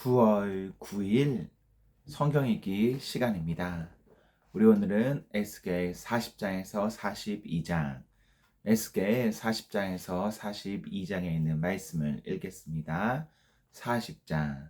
9월 9일 성경 읽기 시간입니다. 우리 오늘은 에스겔 40장에서 42장, 에스겔 40장에서 42장에 있는 말씀을 읽겠습니다. 40장.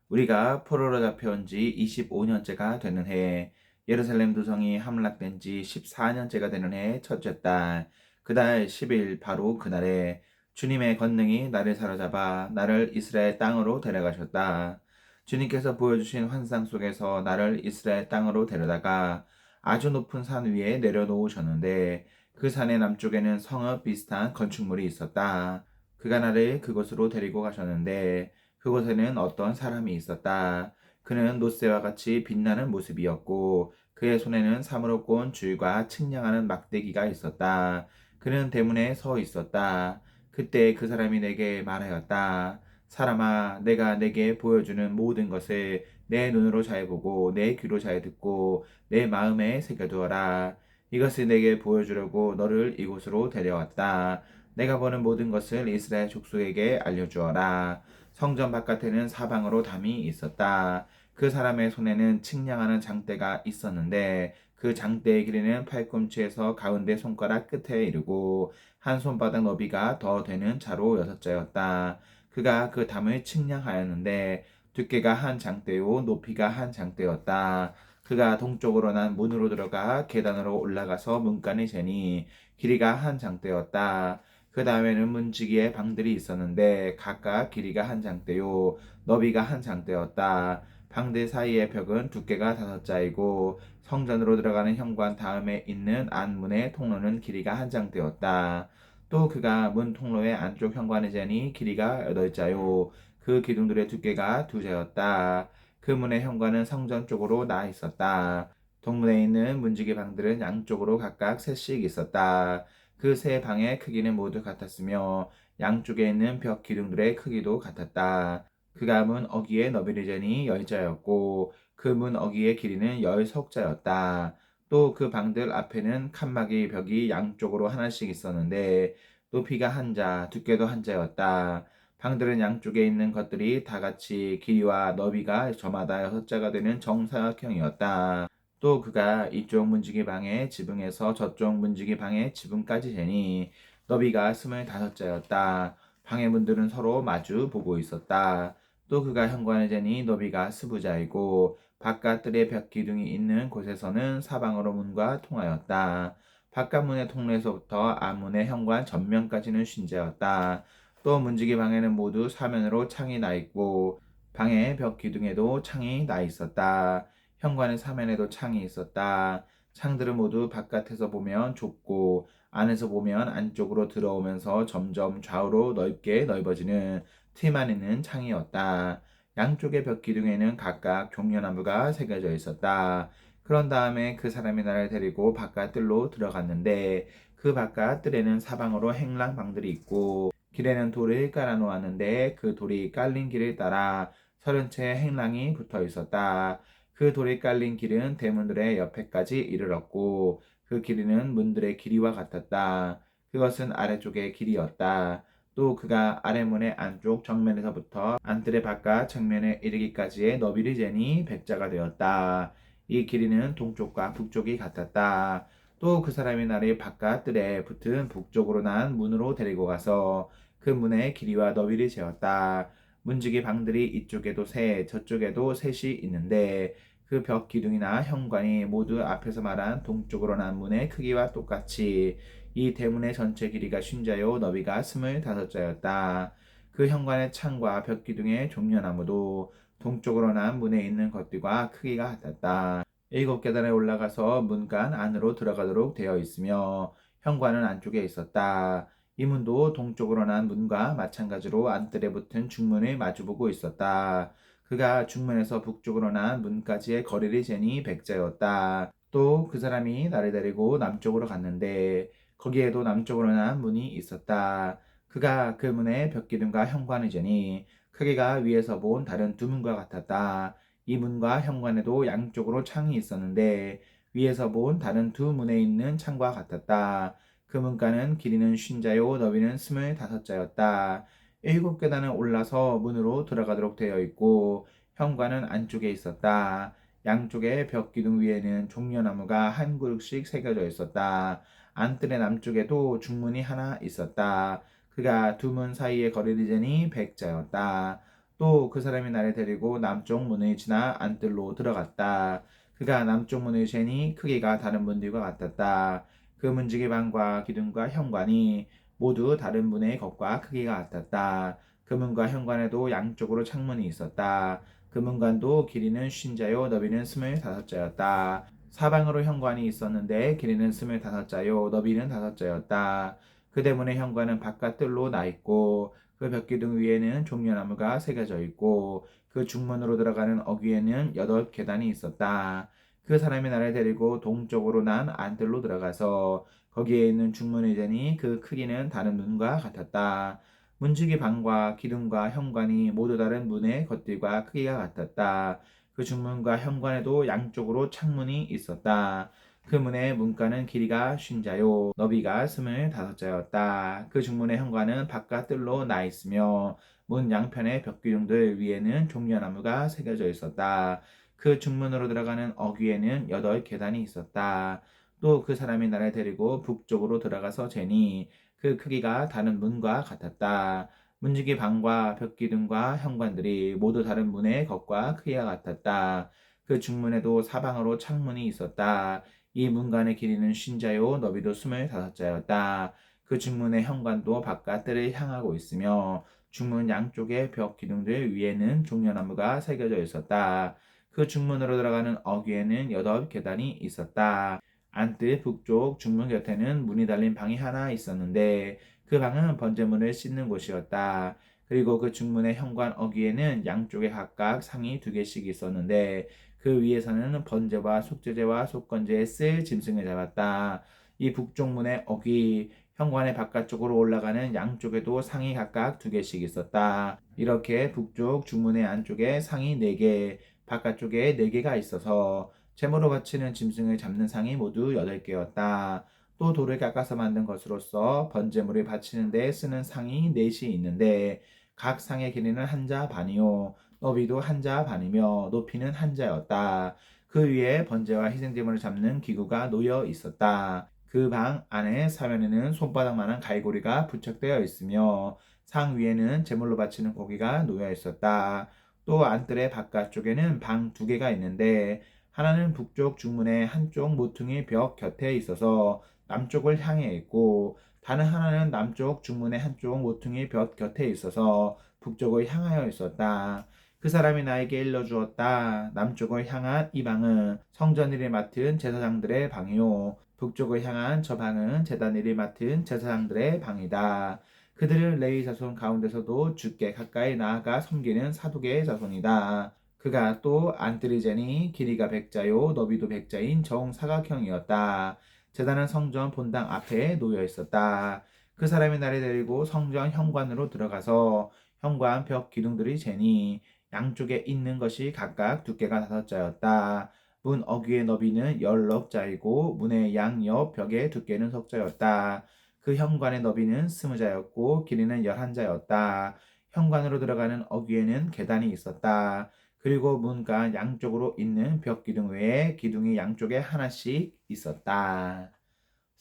우리가 포로로 잡혀온 지 25년째가 되는 해에 예루살렘 도성이 함락된 지 14년째가 되는 해 첫째 달, 그달 10일 바로 그날에 주님의 권능이 나를 사로잡아 나를 이스라엘 땅으로 데려가셨다. 주님께서 보여주신 환상 속에서 나를 이스라엘 땅으로 데려다가 아주 높은 산 위에 내려놓으셨는데 그 산의 남쪽에는 성읍 비슷한 건축물이 있었다. 그가 나를 그곳으로 데리고 가셨는데 그곳에는 어떤 사람이 있었다. 그는 노새와 같이 빛나는 모습이었고 그의 손에는 사무로 꼰 줄과 측량하는 막대기가 있었다. 그는 대문에 서 있었다. 그때 그 사람이 내게 말하였다. 사람아, 내가 내게 보여주는 모든 것을 내 눈으로 잘 보고 내 귀로 잘 듣고 내 마음에 새겨두어라. 이것을 내게 보여주려고 너를 이곳으로 데려왔다. 내가 보는 모든 것을 이스라엘 족속에게 알려주어라. 성전 바깥에는 사방으로 담이 있었다. 그 사람의 손에는 측량하는 장대가 있었는데 그 장대의 길이는 팔꿈치에서 가운데 손가락 끝에 이르고 한 손바닥 너비가 더 되는 자로 6자였다. 그가 그 담을 측량하였는데 두께가 한 장대요 높이가 한 장대였다. 그가 동쪽으로 난 문으로 들어가 계단으로 올라가서 문간을 재니 길이가 한 장대였다. 그 다음에는 문지기에 방들이 있었는데 각각 길이가 한 장대요 너비가 한 장대였다. 방들 사이의 벽은 두께가 5자이고 성전으로 들어가는 현관 다음에 있는 안문의 통로는 길이가 한 장대였다. 또 그가 문 통로의 안쪽 현관을 재니 길이가 8자요 그 기둥들의 두께가 2자였다. 그 문의 현관은 성전 쪽으로 나 있었다. 동문에 있는 문지기 방들은 양쪽으로 각각 셋씩 있었다. 그 세 방의 크기는 모두 같았으며 양쪽에 있는 벽 기둥들의 크기도 같았다. 그가 문 어귀의 너비를 재니 10자였고 그 문 어귀의 길이는 10석자였다. 또 그 방들 앞에는 칸막이 벽이 양쪽으로 하나씩 있었는데 높이가 한 자, 두께도 한 자였다. 방들은 양쪽에 있는 것들이 다 같이 길이와 너비가 저마다 6자가 되는 정사각형이었다. 또 그가 이쪽 문지기 방의 지붕에서 저쪽 문지기 방의 지붕까지 재니 너비가 25자였다. 방의 문들은 서로 마주 보고 있었다. 또 그가 현관을 재니 너비가 20자이고 바깥 뜰에 벽 기둥이 있는 곳에서는 사방으로 문과 통하였다. 바깥 문의 통로에서부터 안문의 현관 전면까지는 쉰자였다. 또 문지기 방에는 모두 사면으로 창이 나 있고 방의 벽 기둥에도 창이 나 있었다. 현관의 사면에도 창이 있었다. 창들은 모두 바깥에서 보면 좁고 안에서 보면 안쪽으로 들어오면서 점점 좌우로 넓게 넓어지는 틈만 있는 창이었다. 양쪽의 벽 기둥에는 각각 종려나무가 새겨져 있었다. 그런 다음에 그 사람이 나를 데리고 바깥 뜰로 들어갔는데 그 바깥 뜰에는 사방으로 행랑방들이 있고 길에는 돌을 깔아 놓았는데 그 돌이 깔린 길을 따라 30채의 행랑이 붙어 있었다. 그 돌이 깔린 길은 대문들의 옆에까지 이르렀고 그 길이는 문들의 길이와 같았다. 그것은 아래쪽의 길이었다. 또 그가 아래문의 안쪽 정면에서부터 안뜰의 바깥 정면에 이르기까지의 너비를 재니 100자가 되었다. 이 길이는 동쪽과 북쪽이 같았다. 또 그 사람이 나를 바깥 뜰에 붙은 북쪽으로 난 문으로 데리고 가서 그 문의 길이와 너비를 재었다. 문지기 방들이 이쪽에도 셋, 저쪽에도 셋이 있는데 그 벽 기둥이나 현관이 모두 앞에서 말한 동쪽으로 난 문의 크기와 똑같이 이 대문의 전체 길이가 50자요 너비가 25자였다. 그 현관의 창과 벽 기둥의 종려나무도 동쪽으로 난 문에 있는 것들과 크기가 같았다. 7계단에 올라가서 문간 안으로 들어가도록 되어 있으며 현관은 안쪽에 있었다. 이 문도 동쪽으로 난 문과 마찬가지로 안뜰에 붙은 중문을 마주보고 있었다. 그가 중문에서 북쪽으로 난 문까지의 거리를 재니 100자였다. 또 그 사람이 나를 데리고 남쪽으로 갔는데 거기에도 남쪽으로 난 문이 있었다. 그가 그 문의 벽기둥과 현관을 재니 크기가 위에서 본 다른 두 문과 같았다. 이 문과 현관에도 양쪽으로 창이 있었는데 위에서 본 다른 두 문에 있는 창과 같았다. 그 문가는 길이는 50자요 너비는 25자였다. 7계단을 올라서 문으로 들어가도록 되어 있고 현관은 안쪽에 있었다. 양쪽의 벽 기둥 위에는 종려나무가 한 그룹씩 새겨져 있었다. 안뜰의 남쪽에도 중문이 하나 있었다. 그가 두 문 사이의 거리를 재니 100자였다. 또 그 사람이 나를 데리고 남쪽 문을 지나 안뜰로 들어갔다. 그가 남쪽 문을 재니 크기가 다른 문들과 같았다. 그 문지기 방과 기둥과 현관이 모두 다른 문의 것과 크기가 같았다. 그 문과 현관에도 양쪽으로 창문이 있었다. 그 문관도 길이는 50자요 너비는 25자였다. 사방으로 현관이 있었는데 길이는 25자요 너비는 5자였다. 그 대문의 현관은 바깥뜰로 나 있고 그 벽기둥 위에는 종려나무가 새겨져 있고 그 중문으로 들어가는 어귀에는 8계단이 있었다. 그 사람이 나를 데리고 동쪽으로 난 안뜰로 들어가서 거기에 있는 중문을 재니 그 크기는 다른 문과 같았다. 문지기 방과 기둥과 현관이 모두 다른 문의 겉들과 크기가 같았다. 그 중문과 현관에도 양쪽으로 창문이 있었다. 그 문의 문가는 길이가 50자요 너비가 25자였다. 그 중문의 현관은 바깥 뜰로 나 있으며 문 양편의 벽기둥들 위에는 종려나무가 새겨져 있었다. 그 중문으로 들어가는 어귀에는 8계단이 있었다. 또 그 사람이 나를 데리고 북쪽으로 들어가서 재니 그 크기가 다른 문과 같았다. 문지기 방과 벽기둥과 현관들이 모두 다른 문의 겉과 크기가 같았다. 그 중문에도 사방으로 창문이 있었다. 이 문간의 길이는 50자요 너비도 25자였다. 그 중문의 현관도 바깥들을 향하고 있으며 중문 양쪽의 벽 기둥들 위에는 종려나무가 새겨져 있었다. 그 중문으로 들어가는 어귀에는 8계단이 있었다. 안뜰 북쪽 중문 곁에는 문이 달린 방이 하나 있었는데 그 방은 번제물을 씻는 곳이었다. 그리고 그 중문의 현관 어귀에는 양쪽에 각각 상이 2개씩 있었는데 그 위에서는 번제와 속죄제와 속건제에 쓸 짐승을 잡았다. 이 북쪽 문의 어귀 현관의 바깥쪽으로 올라가는 양쪽에도 상이 각각 2개씩 있었다. 이렇게 북쪽 중문의 안쪽에 상이 4개, 바깥쪽에 4개가 있어서 제물로 바치는 짐승을 잡는 상이 모두 8개였다. 또 돌을 깎아서 만든 것으로서 번제물을 바치는 데 쓰는 상이 4이 있는데 각 상의 길이는 1자 반이요 너비도 1자 반이며 높이는 1자였다. 그 위에 번제와 희생제물을 잡는 기구가 놓여 있었다. 그 방 안에 사면에는 손바닥만한 갈고리가 부착되어 있으며 상 위에는 제물로 바치는 고기가 놓여 있었다. 또 안뜰의 바깥쪽에는 방 2개가 있는데 하나는 북쪽 중문의 한쪽 모퉁이 벽 곁에 있어서 남쪽을 향해 있고 다른 하나는 남쪽 중문의 한쪽 모퉁이 벽 곁에 있어서 북쪽을 향하여 있었다. 그 사람이 나에게 일러주었다. 남쪽을 향한 이 방은 성전 일을 맡은 제사장들의 방이요 북쪽을 향한 저 방은 제단 일을 맡은 제사장들의 방이다. 그들은 레위 자손 가운데서도 주께 가까이 나아가 섬기는 사독의 자손이다. 그가 또 안뜰이 재니 길이가 100자요 너비도 100자인 정사각형이었다. 제단은 성전 본당 앞에 놓여 있었다. 그 사람이 나를 데리고 성전 현관으로 들어가서 현관 벽 기둥들이 재니 양쪽에 있는 것이 각각 두께가 5자였다. 문 어귀의 너비는 16자이고 문의 양옆 벽의 두께는 석자였다. 그 현관의 너비는 20자였고 길이는 11자였다. 현관으로 들어가는 어귀에는 계단이 있었다. 그리고 문간 양쪽으로 있는 벽 기둥 외에 기둥이 양쪽에 하나씩 있었다.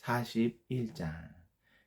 41장.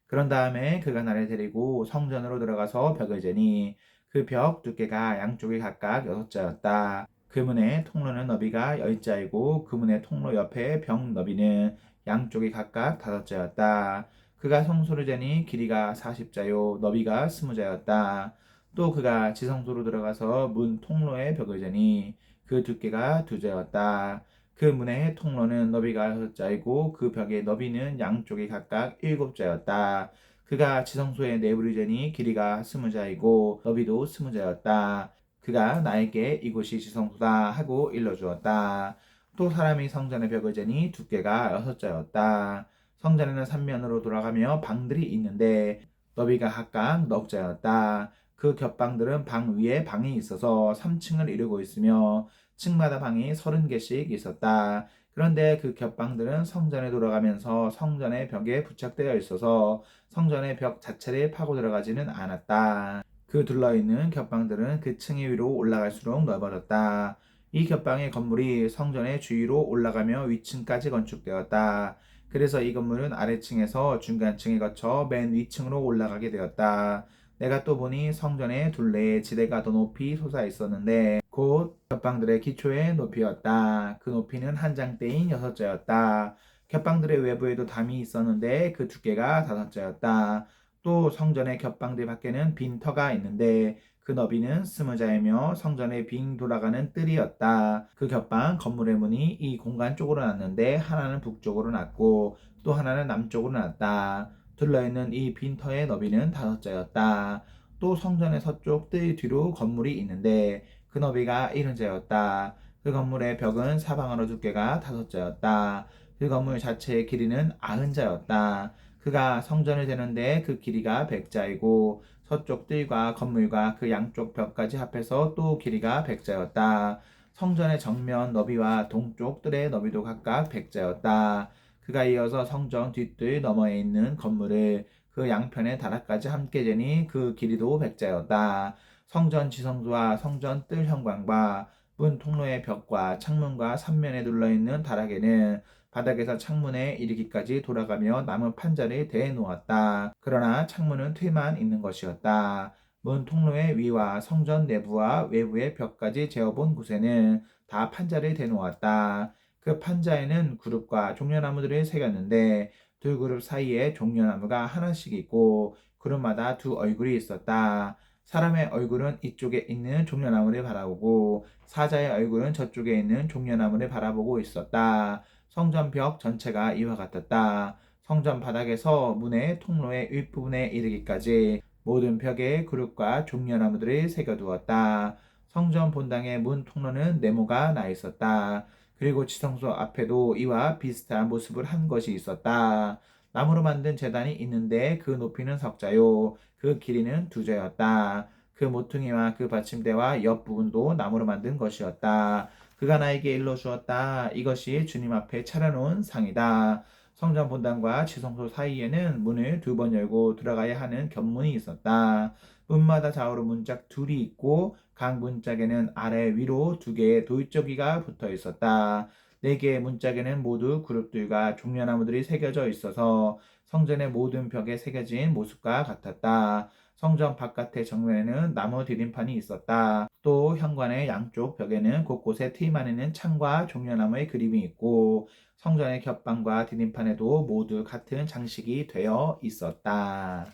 그런 다음에 그가 나를 데리고 성전으로 들어가서 벽을 재니 그 벽 두께가 양쪽이 각각 6자였다. 그 문의 통로는 너비가 10자이고 그 문의 통로 옆에 벽 너비는 양쪽이 각각 5자였다. 그가 성소를 재니 길이가 40자요 너비가 20자였다. 또 그가 지성소로 들어가서 문 통로의 벽을 재니 그 두께가 2자였다. 그 문의 통로는 너비가 6자이고 그 벽의 너비는 양쪽이 각각 7자였다. 그가 지성소의 내부를 재니 길이가 20자이고 너비도 20자였다. 그가 나에게 이곳이 지성소다 하고 일러주었다. 또 사람이 성전의 벽을 재니 두께가 6자였다. 성전에는 3면으로 돌아가며 방들이 있는데 너비가 각각 넉 자였다. 그 겹방들은 방 위에 방이 있어서 3층을 이루고 있으며 층마다 방이 30개씩 있었다. 그런데 그 겹방들은 성전에 돌아가면서 성전의 벽에 부착되어 있어서 성전의 벽 자체를 파고 들어가지는 않았다. 그 둘러있는 겹방들은 그 층이 위로 올라갈수록 넓어졌다. 이 겹방의 건물이 성전의 주위로 올라가며 위층까지 건축되었다. 그래서 이 건물은 아래층에서 중간층에 거쳐 맨 위층으로 올라가게 되었다. 내가 또 보니 성전의 둘레에 지대가 더 높이 솟아 있었는데 곧 겹방들의 기초의 높이였다. 그 높이는 한 장대인 6자였다. 겹방들의 외부에도 담이 있었는데 그 두께가 5자였다. 또 성전의 겹방들 밖에는 빈 터가 있는데 그 너비는 20자이며 성전의 빙 돌아가는 뜰이었다. 그 겹방 건물의 문이 이 공간 쪽으로 났는데 하나는 북쪽으로 났고 또 하나는 남쪽으로 났다. 둘러있는 이 빈 터의 너비는 5자였다. 또 성전의 서쪽 뜰 뒤로 건물이 있는데 그 너비가 70자였다. 그 건물의 벽은 사방으로 두께가 5자였다. 그 건물 자체의 길이는 90자였다. 그가 성전을 되는데 그 길이가 100자이고 서쪽 뜰과 건물과 그 양쪽 벽까지 합해서 또 길이가 100자였다. 성전의 정면 너비와 동쪽 뜰의 너비도 각각 100자였다. 그가 이어서 성전 뒷뜰 너머에 있는 건물을 그 양편의 다락까지 함께 재니 그 길이도 100자였다. 성전 지성소와 성전 뜰 현관과 문 통로의 벽과 창문과 삼면에 둘러있는 다락에는 바닥에서 창문에 이르기까지 돌아가며 나무 판자를 대해 놓았다. 그러나 창문은 틀만 있는 것이었다. 문 통로의 위와 성전 내부와 외부의 벽까지 재어본 곳에는 다 판자를 대놓았다. 그 판자에는 그룹과 종려나무들을 새겼는데 두 그룹 사이에 종려나무가 하나씩 있고 그룹마다 두 얼굴이 있었다. 사람의 얼굴은 이쪽에 있는 종려나무를 바라보고 사자의 얼굴은 저쪽에 있는 종려나무를 바라보고 있었다. 성전 벽 전체가 이와 같았다. 성전 바닥에서 문의 통로의 윗부분에 이르기까지 모든 벽에 그룹과 종려나무들을 새겨두었다. 성전 본당의 문 통로는 네모가 나 있었다. 그리고 지성소 앞에도 이와 비슷한 모습을 한 것이 있었다. 나무로 만든 제단이 있는데 그 높이는 10자요. 그 길이는 2자였다. 그 모퉁이와 그 받침대와 옆부분도 나무로 만든 것이었다. 그가 나에게 일러 주었다. 이것이 주님 앞에 차려놓은 상이다. 성전 본당과 지성소 사이에는 문을 2번 열고 들어가야 하는 견문이 있었다. 문마다 좌우로 문짝 둘이 있고 각 문짝에는 아래 위로 2개의 돌적이가 붙어 있었다. 4개의 문짝에는 모두 그룹들과 종려나무들이 새겨져 있어서 성전의 모든 벽에 새겨진 모습과 같았다. 성전 바깥의 정면에는 나무 디딤판이 있었다. 또 현관의 양쪽 벽에는 곳곳에 트임 안에는 창과 종려나무의 그림이 있고 성전의 겹방과 디딤판에도 모두 같은 장식이 되어 있었다.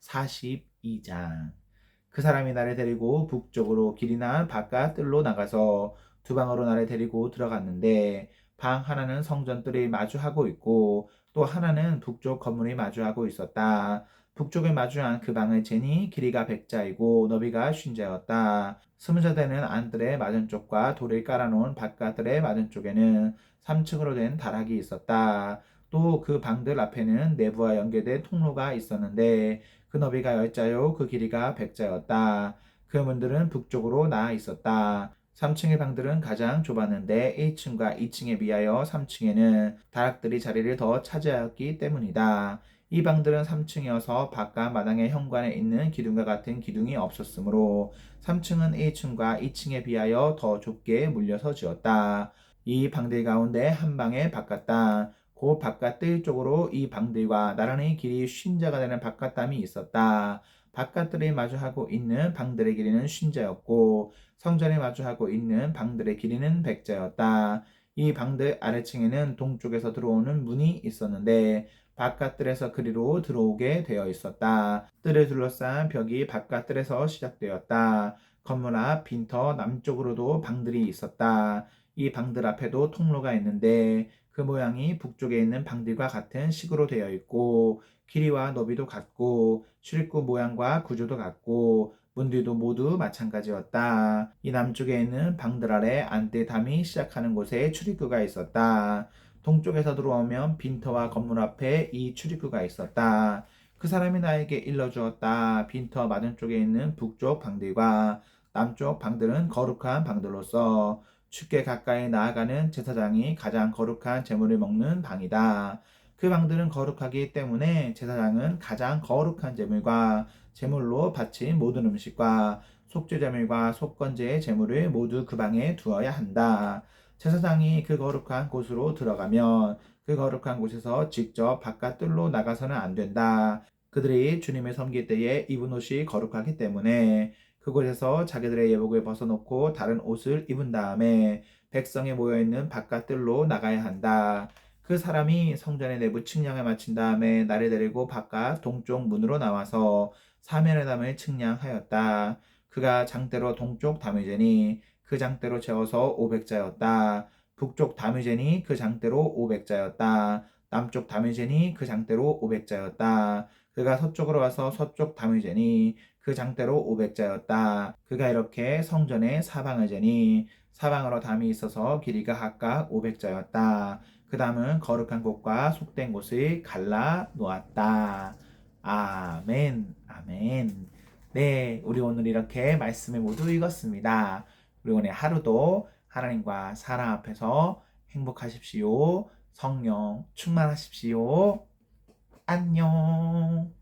42장. 그 사람이 나를 데리고 북쪽으로 길이 난 바깥 뜰로 나가서 두 방으로 나를 데리고 들어갔는데 방 하나는 성전 뜰이 마주하고 있고 또 하나는 북쪽 건물이 마주하고 있었다. 북쪽에 마주한 그 방의 재니 길이가 100자이고 너비가 50자였다. 20자 되는 안뜰의 맞은쪽과 돌을 깔아놓은 바깥뜰의 맞은쪽에는 3층으로 된 다락이 있었다. 또 그 방들 앞에는 내부와 연계된 통로가 있었는데 그 너비가 10자요 그 길이가 100자였다. 그 문들은 북쪽으로 나아 있었다. 3층의 방들은 가장 좁았는데 1층과 2층에 비하여 3층에는 다락들이 자리를 더 차지하였기 때문이다. 이 방들은 3층이어서 바깥 마당의 현관에 있는 기둥과 같은 기둥이 없었으므로 3층은 1층과 2층에 비하여 더 좁게 물려서 지었다. 이 방들 가운데 한 방의 바깥당 그 바깥뜰 쪽으로 이 방들과 나란히 길이 50자가 되는 바깥담이 있었다. 바깥뜰을 마주하고 있는 방들의 길이는 50자였고 성전에 마주하고 있는 방들의 길이는 100자였다. 이 방들 아래층에는 동쪽에서 들어오는 문이 있었는데 바깥뜰에서 그리로 들어오게 되어 있었다. 뜰을 둘러싼 벽이 바깥뜰에서 시작되었다. 건물 앞 빈터 남쪽으로도 방들이 있었다. 이 방들 앞에도 통로가 있는데 그 모양이 북쪽에 있는 방들과 같은 식으로 되어 있고 길이와 너비도 같고 출입구 모양과 구조도 같고 문들도 모두 마찬가지였다. 이 남쪽에 있는 방들 아래 안뜰 담이 시작하는 곳에 출입구가 있었다. 동쪽에서 들어오면 빈터와 건물 앞에 이 출입구가 있었다. 그 사람이 나에게 일러주었다. 빈터 맞은쪽에 있는 북쪽 방들과 남쪽 방들은 거룩한 방들로서 주께 가까이 나아가는 제사장이 가장 거룩한 제물을 먹는 방이다. 그 방들은 거룩하기 때문에 제사장은 가장 거룩한 제물과 제물로 바친 모든 음식과 속죄제물과 속건제의 제물을 모두 그 방에 두어야 한다. 제사장이 그 거룩한 곳으로 들어가면 그 거룩한 곳에서 직접 바깥들로 나가서는 안 된다. 그들이 주님을 섬길 때에 입은 옷이 거룩하기 때문에 그곳에서 자기들의 예복을 벗어놓고 다른 옷을 입은 다음에 백성이 모여있는 바깥들로 나가야 한다. 그 사람이 성전의 내부 측량을 마친 다음에 나를 데리고 바깥 동쪽 문으로 나와서 사면의 담을 측량하였다. 그가 장대로 동쪽 담을 재니 그 장대로 재어서 500자였다. 북쪽 담을 재니 그 장대로 500자였다. 남쪽 담을 재니 그 장대로 500자였다. 그가 서쪽으로 와서 서쪽 담을 재니 그 장대로 500자였다. 그가 이렇게 성전의 사방을 재니 사방으로 담이 있어서 길이가 각각 500자였다. 그 담은 거룩한 곳과 속된 곳을 갈라 놓았다. 아멘, 아멘. 네, 우리 오늘 이렇게 말씀을 모두 읽었습니다. 우리 오늘 하루도 하나님과 사랑 앞에서 행복하십시오. 성령 충만하십시오. 안녕.